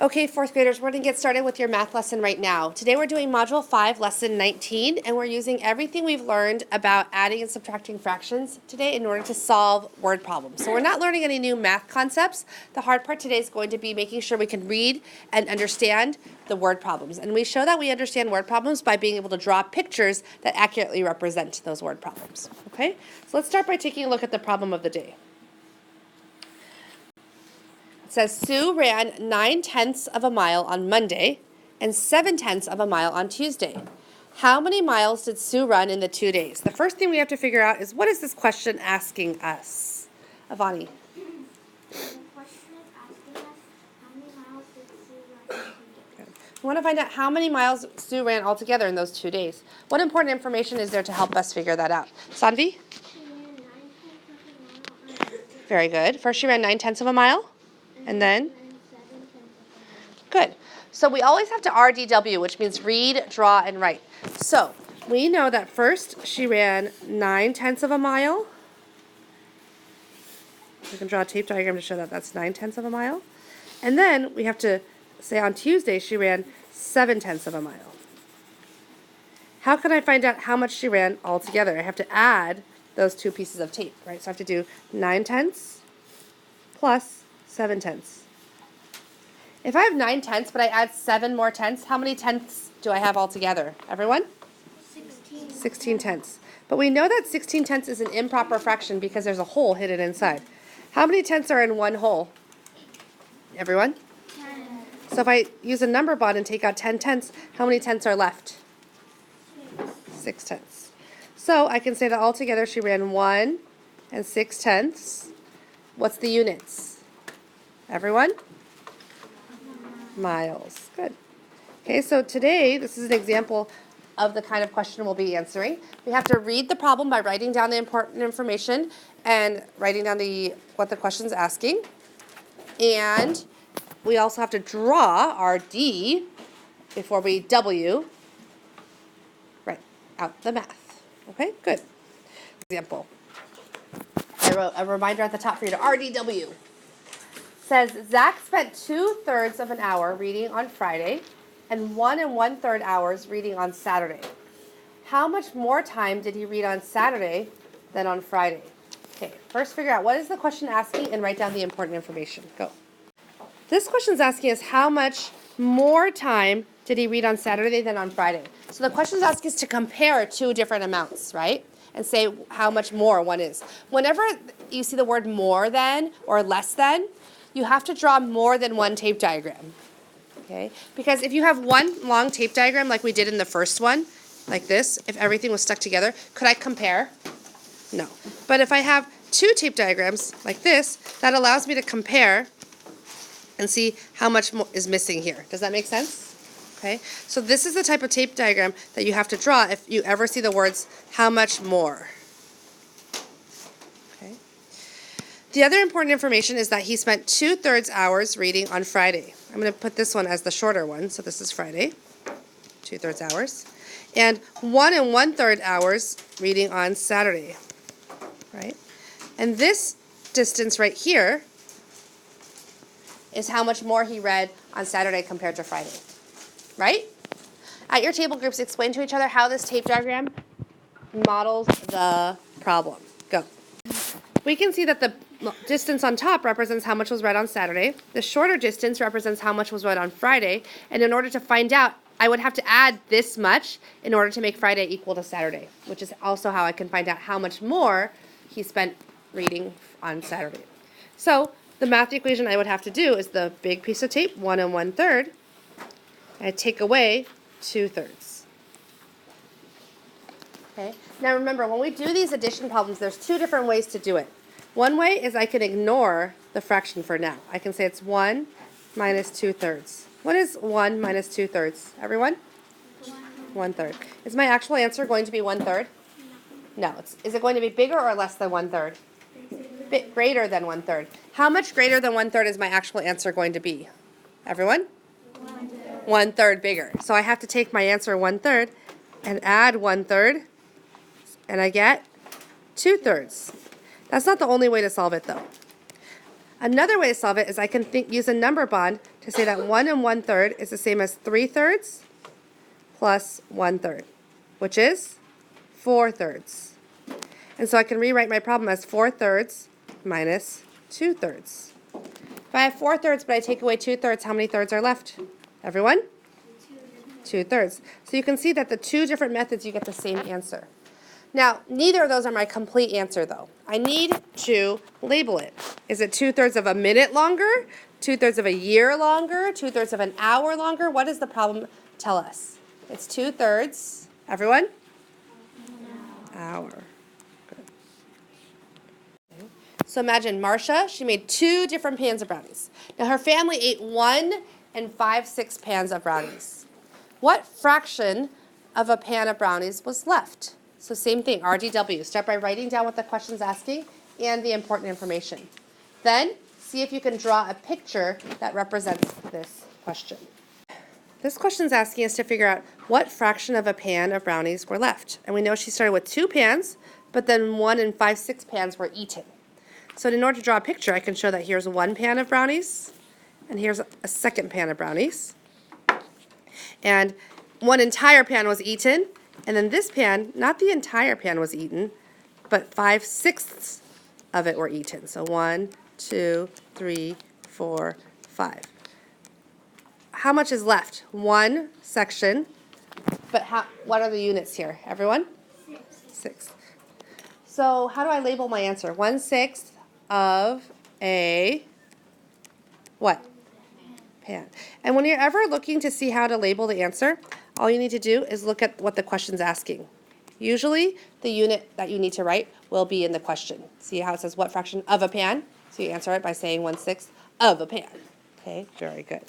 Okay, fourth graders, we're going to get started with your math lesson right now. Today we're doing Module 5, Lesson 19, and we're using everything we've learned about adding and subtracting fractions today in order to solve word problems. So we're not learning any new math concepts. The hard part today is going to be making sure we can read and understand the word problems. And we show that we understand word problems by being able to draw pictures that accurately represent those word problems. Okay, so let's start by taking a look at the problem of the day. It says Sue ran 9/10 of a mile on Monday and 7/10 of a mile on Tuesday. How many miles did Sue run in the 2 days? The first thing we have to figure out is what is this question asking us? Avani. The question is asking us how many miles did Sue run in 2 days. We want to find out how many miles Sue ran altogether in those 2 days. What important information is there to help us figure that out? Sanvi? She ran 9/10 of a mile on Monday. Very good. First she ran 9/10 of a mile. And then? 7/10 of a mile. Good. So we always have to RDW, which means read, draw, and write. So we know that first she ran 9/10 of a mile. We can draw a tape diagram to show that that's 9/10 of a mile. And then we have to say on Tuesday she ran 7/10 of a mile. How can I find out how much she ran altogether? I have to add those two pieces of tape, right? So I have to do 9/10 plus 7/10. If I have 9/10, but I add 7 more tenths, how many tenths do I have altogether? Everyone? 16. 16/10. But we know that 16/10 is an improper fraction because there's a hole hidden inside. How many tenths are in one hole? Everyone? 10. So if I use a number bond and take out 10 tenths, how many tenths are left? 6 tenths. So I can say that altogether she ran 1 and 6/10. What's the units? Everyone? Miles. Good. Okay, so today, this is an example of the kind of question we'll be answering. We have to read the problem by writing down the important information and writing down what the question's asking. And we also have to draw our D before we W, write out the math. Okay, good. Example. I wrote a reminder at the top for you to RDW. Says Zach spent 2/3 of an hour reading on Friday and 1 1/3 hours reading on Saturday. How much more time did he read on Saturday than on Friday? Okay, first figure out what is the question asking and write down the important information. Go. This question is asking us how much more time did he read on Saturday than on Friday? So the question is asking us to compare two different amounts, right? And say how much more one is. Whenever you see the word more than or less than, you have to draw more than one tape diagram, okay? Because if you have one long tape diagram like we did in the first one, like this, if everything was stuck together, could I compare? No. But if I have two tape diagrams like this, that allows me to compare and see how much is missing here. Does that make sense? Okay, so this is the type of tape diagram that you have to draw if you ever see the words, how much more. Okay. The other important information is that he spent 2/3 hours reading on Friday. I'm going to put this one as the shorter one, so this is Friday, 2/3 hours. And 1 1/3 hours reading on Saturday, right? And this distance right here is how much more he read on Saturday compared to Friday. Right? At your table groups, explain to each other how this tape diagram models the problem. Go. We can see that the distance on top represents how much was read on Saturday. The shorter distance represents how much was read on Friday. And in order to find out, I would have to add this much in order to make Friday equal to Saturday, which is also how I can find out how much more he spent reading on Saturday. So the math equation I would have to do is the big piece of tape, 1 1/3. I take away 2/3. Okay. Now remember, when we do these addition problems, there's two different ways to do it. One way is I can ignore the fraction for now. I can say it's 1 minus 2/3. What is 1 minus 2/3? Everyone? 1/3. Is my actual answer going to be 1/3? No. Is it going to be bigger or less than 1/3? Greater than 1/3. How much greater than 1/3 is my actual answer going to be? Everyone? 1/3 bigger. So I have to take my answer 1/3 and add 1/3, and I get 2/3. That's not the only way to solve it though. Another way to solve it is I can use a number bond to say that 1 and 1/3 is the same as 3/3 plus 1/3, which is 4/3. And so I can rewrite my problem as 4/3 minus 2/3. If I have 4/3 but I take away 2/3, how many thirds are left? Everyone? 2/3. So you can see that the two different methods you get the same answer. Now, neither of those are my complete answer though. I need to label it. Is it 2/3 of a minute longer? 2/3 of a year longer? 2/3 of an hour longer? What does the problem tell us? It's 2/3, everyone? Hour. Good. Okay. So imagine Marcia, she made 2 different pans of brownies. Now her family ate 1 and 5/6 pans of brownies. What fraction of a pan of brownies was left? So same thing, RDW. Start by writing down what the question's asking and the important information. Then see if you can draw a picture that represents this question. This question's asking us to figure out what fraction of a pan of brownies were left. And we know she started with 2 pans, but then 1 and 5/6 pans were eaten. So in order to draw a picture, I can show that here's 1 pan of brownies, and here's a second pan of brownies. And 1 entire pan was eaten, and then this pan, not the entire pan was eaten, but 5/6 of it were eaten. So 1, 2, 3, 4, 5. How much is left? 1 section, but what are the units here? Everyone? 6. So how do I label my answer? 1/6 of a what? Pan. And when you're ever looking to see how to label the answer, all you need to do is look at what the question's asking. Usually, the unit that you need to write will be in the question. See how it says what fraction of a pan? So you answer it by saying 1/6 of a pan. Okay, very good.